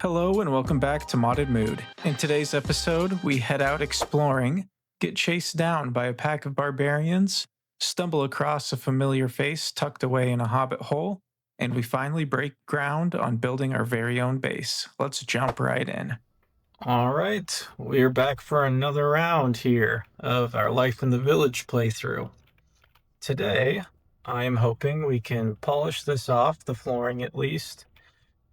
Hello and welcome back to Modded Mood. In today's episode, we head out exploring, get chased down by a pack of barbarians, stumble across a familiar face tucked away in a hobbit hole, and we finally break ground on building our very own base. Let's jump right in. All right, we're back for another round here of our Life in the Village playthrough. Today, I'm hoping we can polish this off, the flooring at least.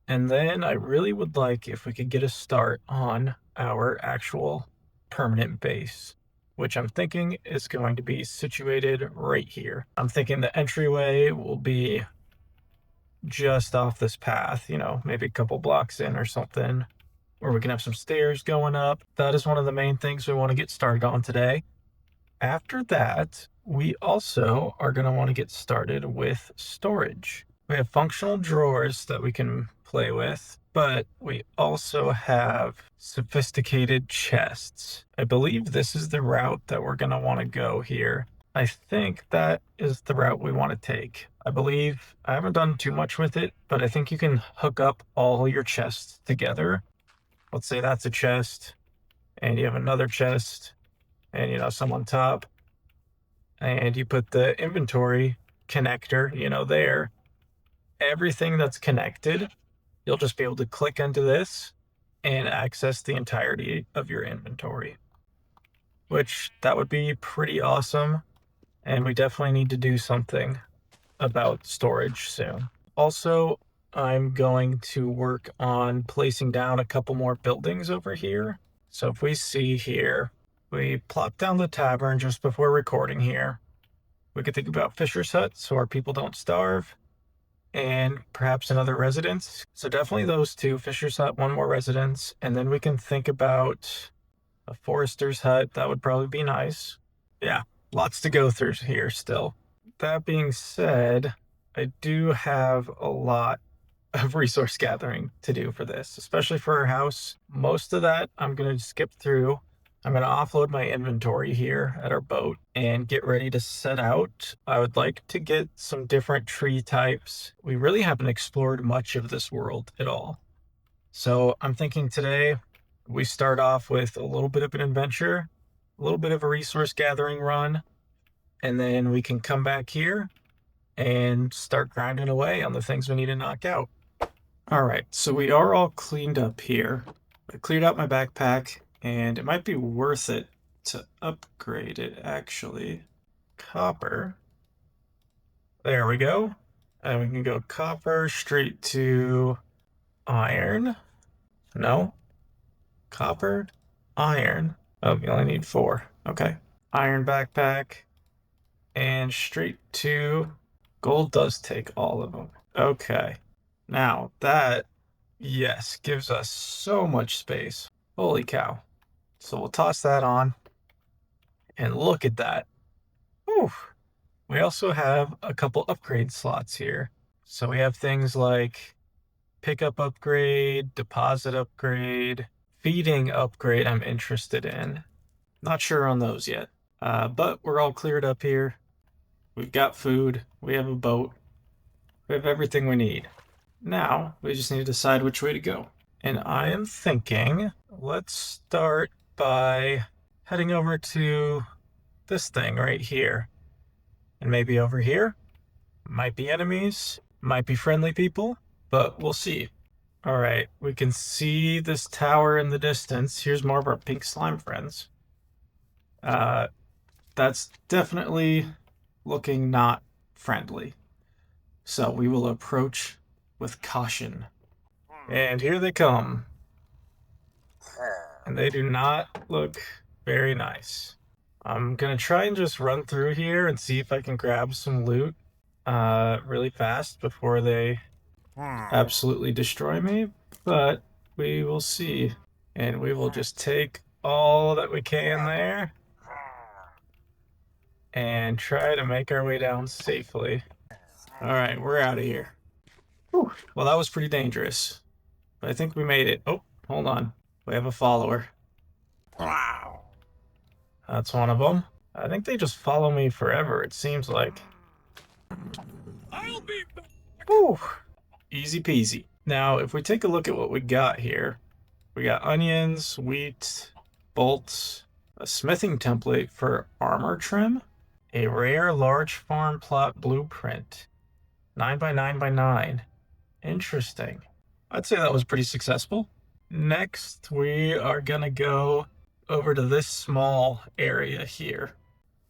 And then I really would like if we could get a start on our actual permanent base, which I'm thinking is going to be situated right here. I'm thinking the entryway will be just off this path, maybe a couple blocks in or something, or we can have some stairs going up. That is one of the main things we want to get started on today. After that, we also are going to want to get started with storage. We have functional drawers that we can play with, but we also have sophisticated chests. I believe this is the route that we're going to want to go here. I think that is the route we want to take. I haven't done too much with it, but I think you can hook up all your chests together. Let's say that's a chest, and you have another chest, and some on top, and you put the inventory connector, there. Everything that's connected, you'll just be able to click into this and access the entirety of your inventory, which that would be pretty awesome. And we definitely need to do something about storage soon. Also, I'm going to work on placing down a couple more buildings over here. So if we see here, we plop down the tavern just before recording here. We could think about Fisher's Hut so our people don't starve, and perhaps another residence. So definitely those two, Fisher's Hut, one more residence, and then we can think about a Forester's Hut. That would probably be nice. Yeah, lots to go through here still. That being said, I do have a lot of resource gathering to do for this, especially for our house. Most of that I'm going to skip through. I'm going to offload my inventory here at our boat and get ready to set out. I would like to get some different tree types. We really haven't explored much of this world at all. So I'm thinking today we start off with a little bit of an adventure, a little bit of a resource gathering run, and then we can come back here and start grinding away on the things we need to knock out. All right, so we are all cleaned up here. I cleared out my backpack, and it might be worth it to upgrade it, actually. Copper. There we go. And we can go copper straight to iron. No. Copper, iron. Oh, we only need 4. Okay. Iron backpack. And straight to gold does take all of them. Okay. Now, that, yes, gives us so much space. Holy cow. So we'll toss that on. And look at that. Whew. We also have a couple upgrade slots here. So we have things like pickup upgrade, deposit upgrade, feeding upgrade I'm interested in. Not sure on those yet. But we're all cleared up here. We've got food. We have a boat. We have everything we need. Now, we just need to decide which way to go. And I am thinking, let's start by heading over to this thing right here. And maybe over here. Might be enemies, might be friendly people, but we'll see. All right, we can see this tower in the distance. Here's more of our pink slime friends. That's definitely looking not friendly. So we will approach with caution. And here they come. And they do not look very nice. I'm gonna try and just run through here and see if I can grab some loot really fast before they absolutely destroy me, but we will see. And we will just take all that we can there and try to make our way down safely. All right, we're out of here. Whew. Well, that was pretty dangerous, but I think we made it. Oh, hold on. We have a follower. Wow. That's one of them. I think they just follow me forever, it seems like. I'll be back. Whew. Easy peasy. Now, if we take a look at what we got here, we got onions, wheat, bolts, a smithing template for armor trim, a rare large farm plot blueprint, 9 by 9 by 9. Interesting. I'd say that was pretty successful. Next, we are gonna go over to this small area here.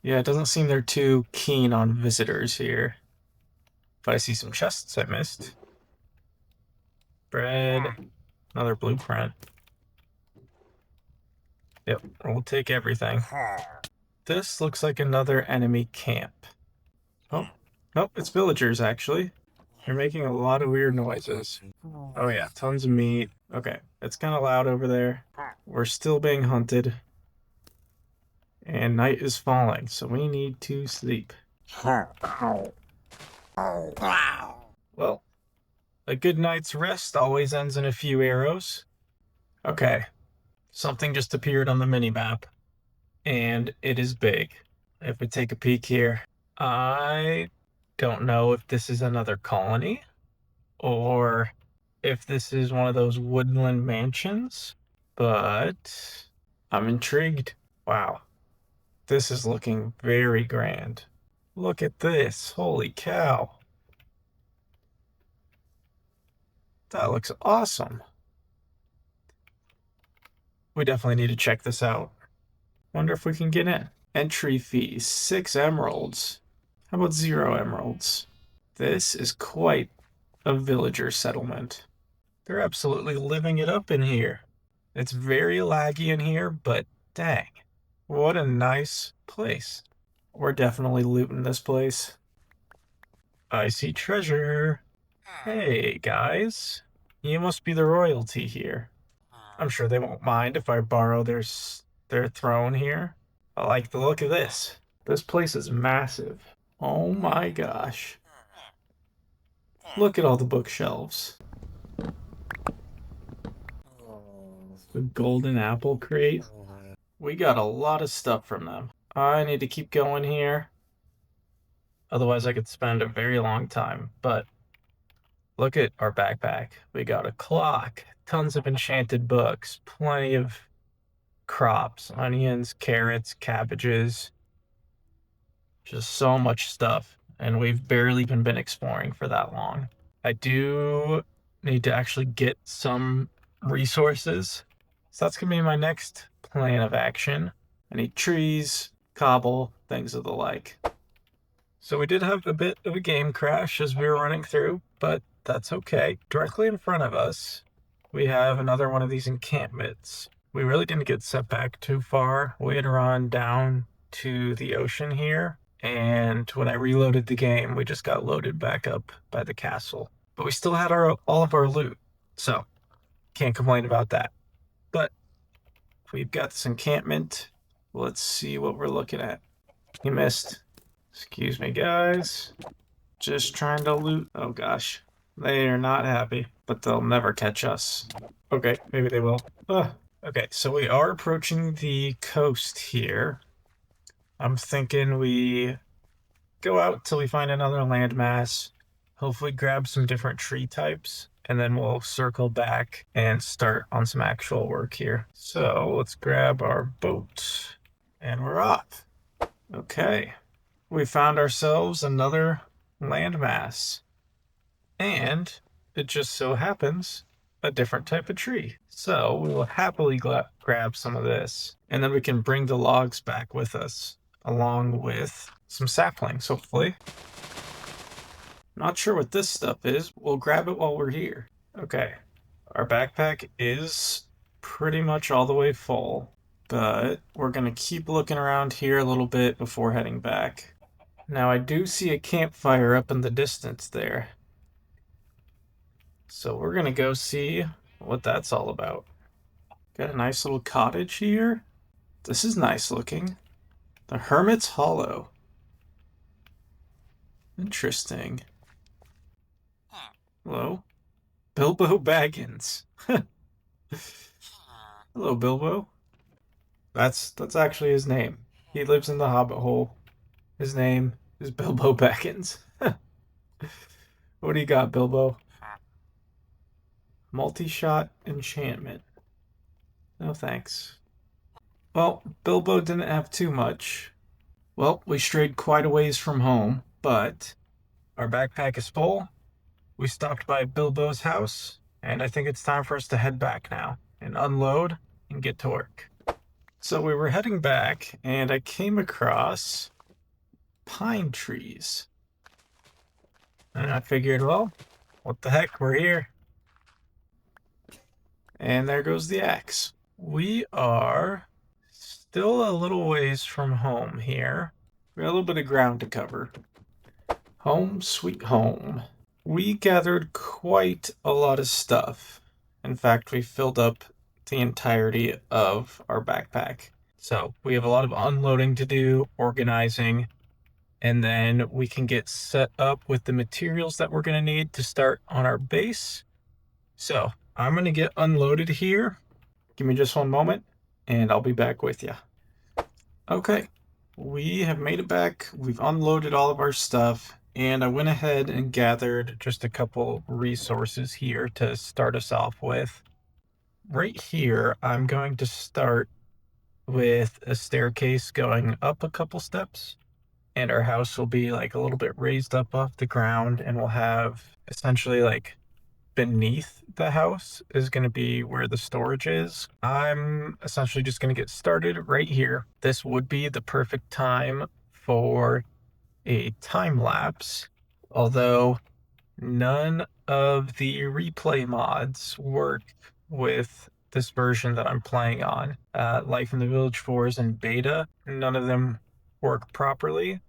Yeah, it doesn't seem they're too keen on visitors here. But I see some chests I missed. Bread, another blueprint. Yep, we'll take everything. This looks like another enemy camp. Oh, nope, it's villagers actually. They're making a lot of weird noises. Oh yeah, tons of meat. Okay, it's kind of loud over there. We're still being hunted. And night is falling, so we need to sleep. Well, a good night's rest always ends in a few arrows. Okay, something just appeared on the minimap, and it is big. If we take a peek here, I don't know if this is another colony, or if this is one of those woodland mansions, but I'm intrigued. Wow, this is looking very grand. Look at this, holy cow. That looks awesome. We definitely need to check this out. Wonder if we can get in. Entry fee, 6 emeralds. How about 0 emeralds? This is quite a villager settlement. They're absolutely living it up in here. It's very laggy in here, but dang, what a nice place. We're definitely looting this place. I see treasure. Hey, guys. You must be the royalty here. I'm sure they won't mind if I borrow their throne here. I like the look of this. This place is massive. Oh my gosh. Look at all the bookshelves. The golden apple crate. We got a lot of stuff from them. I need to keep going here. Otherwise I could spend a very long time, but look at our backpack. We got a clock, tons of enchanted books, plenty of crops, onions, carrots, cabbages, just so much stuff. And we've barely even been exploring for that long. I do need to actually get some resources. So that's going to be my next plan of action. I need trees, cobble, things of the like. So we did have a bit of a game crash as we were running through, but that's okay. Directly in front of us, we have another one of these encampments. We really didn't get set back too far. We had run down to the ocean here, and when I reloaded the game, we just got loaded back up by the castle. But we still had all of our loot, so can't complain about that. But we've got this encampment. Let's see what we're looking at. You missed. Excuse me, guys. Just trying to loot. Oh gosh. They are not happy, but they'll never catch us. Okay, maybe they will. Okay, so we are approaching the coast here. I'm thinking we go out till we find another landmass, hopefully grab some different tree types, and then we'll circle back and start on some actual work here. So let's grab our boat, and we're off. Okay, we found ourselves another landmass, and it just so happens a different type of tree. So we will happily grab some of this, and then we can bring the logs back with us, along with some saplings, hopefully. Not sure what this stuff is. We'll grab it while we're here. Okay, our backpack is pretty much all the way full, but we're gonna keep looking around here a little bit before heading back. Now I do see a campfire up in the distance there. So we're gonna go see what that's all about. Got a nice little cottage here. This is nice looking. The Hermit's Hollow. Interesting. Hello? Bilbo Baggins. Hello, Bilbo. That's actually his name. He lives in the Hobbit hole. His name is Bilbo Baggins. What do you got, Bilbo? Multi-shot enchantment. No thanks. Well, Bilbo didn't have too much. Well, we strayed quite a ways from home, but our backpack is full. We stopped by Bilbo's house, and I think it's time for us to head back now and unload and get to work. So we were heading back, and I came across pine trees. And I figured, well, what the heck, we're here. And there goes the axe. We are still a little ways from home here. We got a little bit of ground to cover. Home sweet home. We gathered quite a lot of stuff. In fact, we filled up the entirety of our backpack. So we have a lot of unloading to do, organizing, and then we can get set up with the materials that we're going to need to start on our base. So I'm going to get unloaded here. Give me just one moment, and I'll be back with you. Okay, we have made it back. We've unloaded all of our stuff, and I went ahead and gathered just a couple resources here to start us off with. Right here, I'm going to start with a staircase going up a couple steps, and our house will be like a little bit raised up off the ground, and we'll have essentially like beneath the house is going to be where the storage is. I'm essentially just going to get started right here. This would be the perfect time for a time lapse, although none of the replay mods work with this version that I'm playing on. Life in the Village 4s in beta, none of them work properly,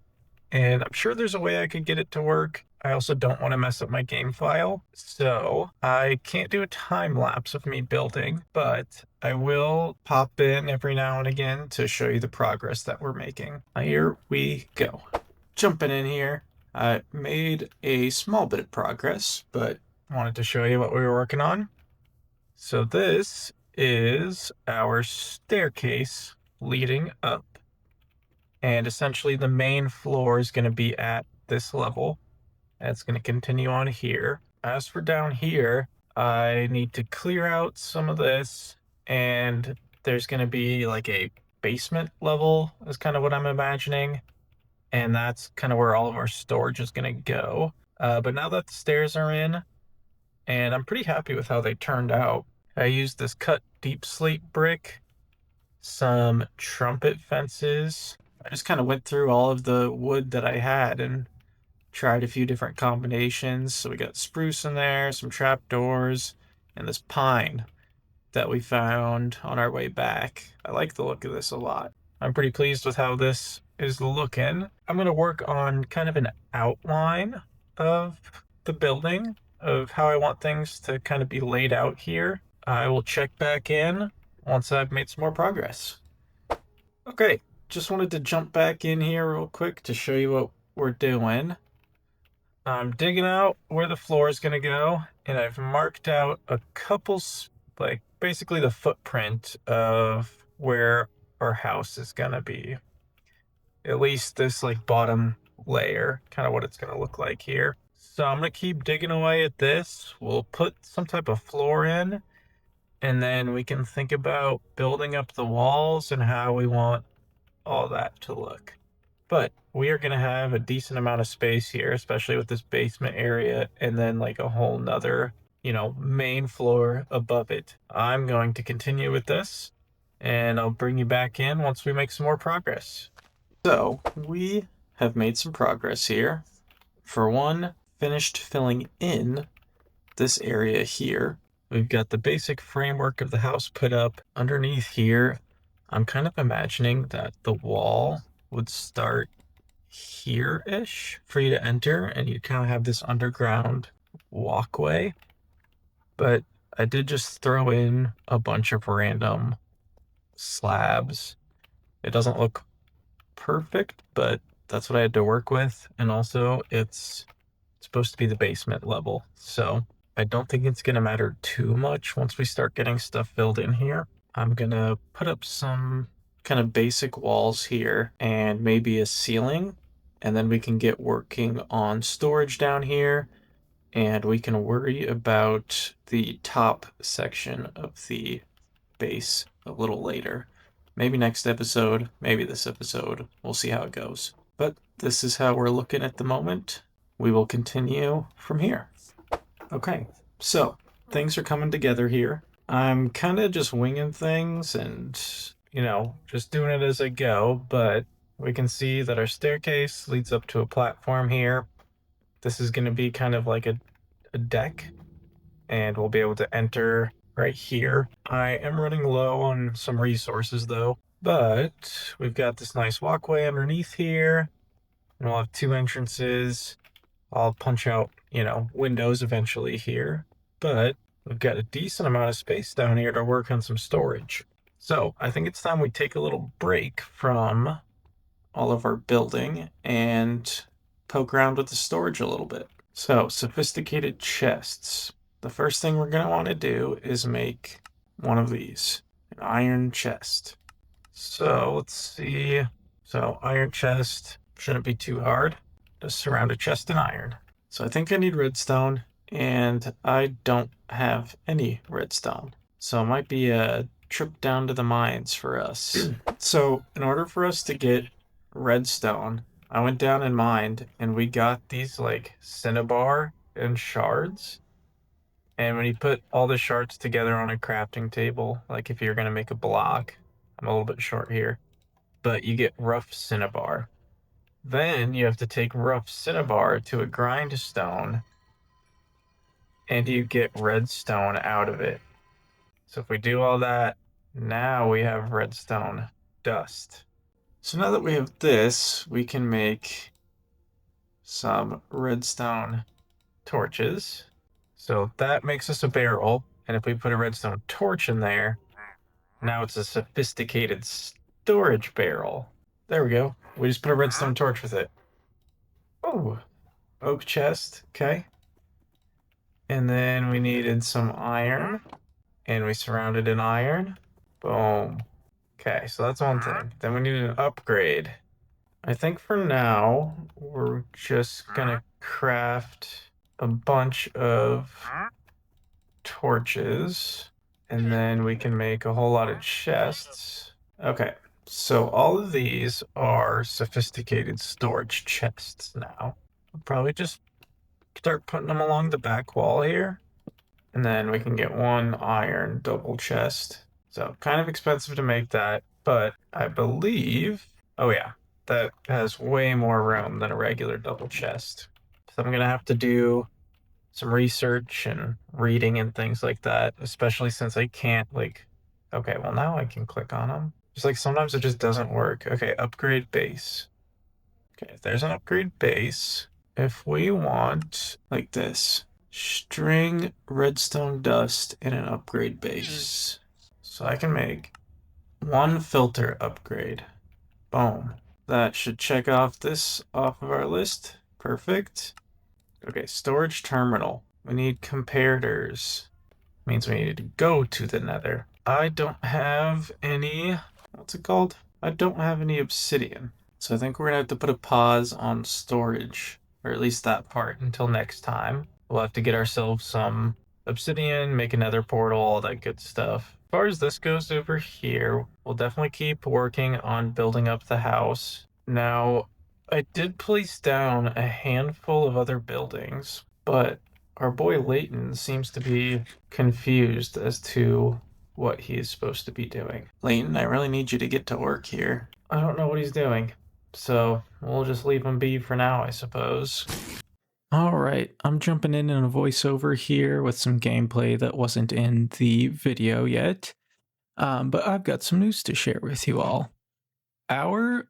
and I'm sure there's a way I could get it to work. I also don't want to mess up my game file, so I can't do a time lapse of me building, but I will pop in every now and again to show you the progress that we're making. Here we go. Jumping in here, I made a small bit of progress, but wanted to show you what we were working on. So this is our staircase leading up, and essentially the main floor is going to be at this level. It's going to continue on here. As for down here, I need to clear out some of this, and there's going to be like a basement level is kind of what I'm imagining, and that's kind of where all of our storage is going to go. But now that the stairs are in, and I'm pretty happy with how they turned out. I used this cut deep slate brick, some trumpet fences. I just kind of went through all of the wood that I had and tried a few different combinations. So we got spruce in there, some trapdoors, and this pine that we found on our way back. I like the look of this a lot. I'm pretty pleased with how this is looking. I'm going to work on kind of an outline of the building, of how I want things to kind of be laid out here. I will check back in once I've made some more progress. Okay, just wanted to jump back in here real quick to show you what we're doing. I'm digging out where the floor is going to go, and I've marked out a couple, like basically the footprint of where our house is going to be. At least this like bottom layer, kind of what it's going to look like here. So I'm going to keep digging away at this. We'll put some type of floor in, and then we can think about building up the walls and how we want all that to look. But we are going to have a decent amount of space here, especially with this basement area, and then like a whole nother, main floor above it. I'm going to continue with this, and I'll bring you back in once we make some more progress. So we have made some progress here. For one, finished filling in this area here. We've got the basic framework of the house put up. Underneath here, I'm kind of imagining that the wall would start here-ish for you to enter, and you kind of have this underground walkway. But I did just throw in a bunch of random slabs. It doesn't look perfect, but that's what I had to work with. And also it's supposed to be the basement level, so I don't think it's gonna matter too much once we start getting stuff filled in here. I'm gonna put up some kind of basic walls here and maybe a ceiling, and then we can get working on storage down here and we can worry about the top section of the base a little later. Maybe next episode, maybe this episode. We'll see how it goes. But this is how we're looking at the moment. We will continue from here. Okay, so things are coming together here. I'm kind of just winging things and, just doing it as I go, but we can see that our staircase leads up to a platform here. This is going to be kind of like a deck, and we'll be able to enter right here. I am running low on some resources though, but we've got this nice walkway underneath here, and we'll have two entrances. I'll punch out, windows eventually here, but we've got a decent amount of space down here to work on some storage. So I think it's time we take a little break from all of our building and poke around with the storage a little bit. So sophisticated chests. The first thing we're going to want to do is make one of these, an iron chest. So let's see. So iron chest shouldn't be too hard. Just surround a chest in iron. So I think I need redstone, and I don't have any redstone. So it might be a trip down to the mines for us. So in order for us to get redstone, I went down and mined, and we got these like cinnabar and shards. And when you put all the shards together on a crafting table, like if you're going to make a block, I'm a little bit short here, but you get rough cinnabar. Then you have to take rough cinnabar to a grindstone, and you get redstone out of it. So if we do all that, now we have redstone dust. So now that we have this, we can make some redstone torches. So that makes us a barrel, and if we put a redstone torch in there, now it's a sophisticated storage barrel. There we go. We just put a redstone torch with it. Oh, oak chest, okay. And then we needed some iron, and we surrounded in iron. Boom. Okay, so that's one thing. Then we needed an upgrade. I think for now, we're just gonna craft a bunch of torches, and then we can make a whole lot of chests. Okay, so all of these are sophisticated storage chests now. We'll probably just start putting them along the back wall here, and then we can get one iron double chest. So kind of expensive to make that, but I believe, oh yeah, that has way more room than a regular double chest. So I'm gonna have to do some research and reading and things like that, especially since I can't okay, well now I can click on them. Just like sometimes it just doesn't work. Okay, upgrade base. Okay, there's an upgrade base. If we want like this, string redstone dust in an upgrade base. So I can make one filter upgrade. Boom. That should check off this off of our list. Perfect. Okay, storage terminal. We need comparators. Means we need to go to the nether. I don't have any, what's it called? I don't have any obsidian. So I think we're gonna have to put a pause on storage, or at least that part, until next time. We'll have to get ourselves some obsidian, make another portal, all that good stuff. As far as this goes over here, we'll definitely keep working on building up the house. Now, I did place down a handful of other buildings, but our boy Leighton seems to be confused as to what he is supposed to be doing. Leighton, I really need you to get to work here. I don't know what he's doing, so we'll just leave him be for now, I suppose. All right, I'm jumping in a voiceover here with some gameplay that wasn't in the video yet, but I've got some news to share with you all. Our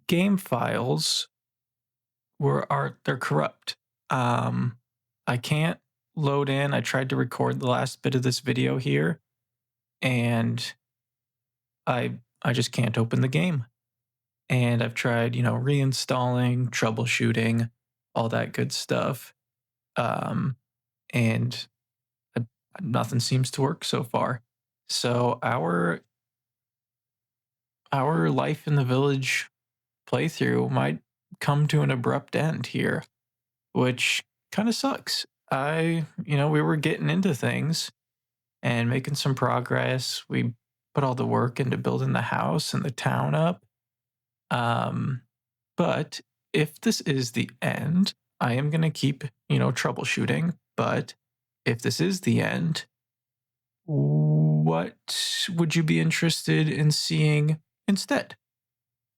game files they're corrupt. I can't load in. I tried to record the last bit of this video here, and I just can't open the game. And I've tried, reinstalling, troubleshooting, all that good stuff. And nothing seems to work so far. So our life in the village playthrough might come to an abrupt end here, which kind of sucks. We were getting into things and making some progress. We put all the work into building the house and the town up. Um, but if this is the end, I am going to keep, troubleshooting. But if this is the end, what would you be interested in seeing instead?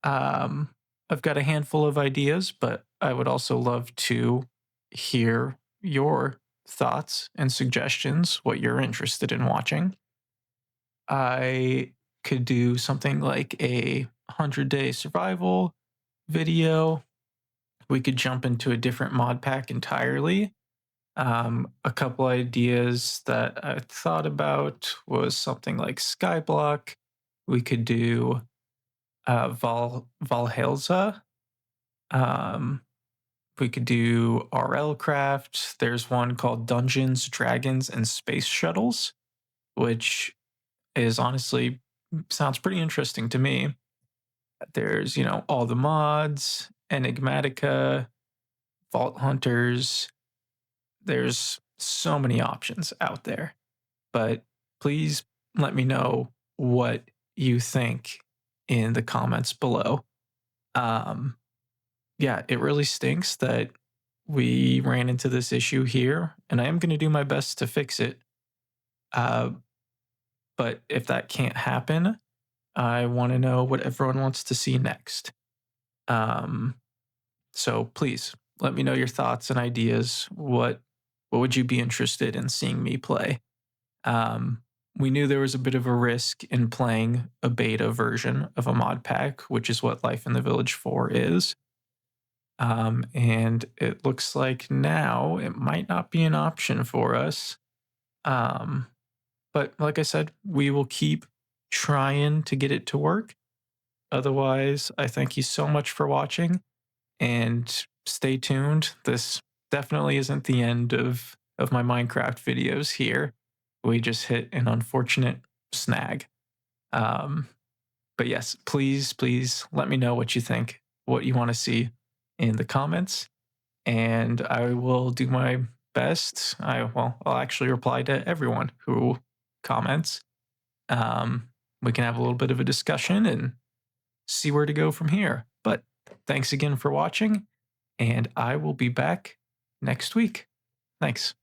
Um, I've got a handful of ideas, but I would also love to hear your thoughts and suggestions, what you're interested in watching. I could do something like a 100-day survival video. We could jump into a different mod pack entirely. A couple ideas that I thought about was something like Skyblock. We could do Valhelza. Um, we could do RL Craft. There's one called Dungeons, Dragons, and Space Shuttles, which is honestly sounds pretty interesting to me. There's, all the mods, Enigmatica, Vault Hunters. There's so many options out there. But please let me know what you think in the comments below. Um, yeah, it really stinks that we ran into this issue here, and I am going to do my best to fix it. Uh, but if that can't happen, I want to know what everyone wants to see next. Um, so please let me know your thoughts and ideas. What would you be interested in seeing me play? Um, we knew there was a bit of a risk in playing a beta version of a mod pack, which is what Life in the Village 4 is. And it looks like now it might not be an option for us. Um, but like I said, we will keep trying to get it to work. Otherwise, I thank you so much for watching and stay tuned. This definitely isn't the end of my Minecraft videos here. We just hit an unfortunate snag. Um, but yes, please let me know what you think, what you want to see in the comments, and I will do my best. I'll actually reply to everyone who comments. We can have a little bit of a discussion and see where to go from here. But thanks again for watching, and I will be back next week. Thanks.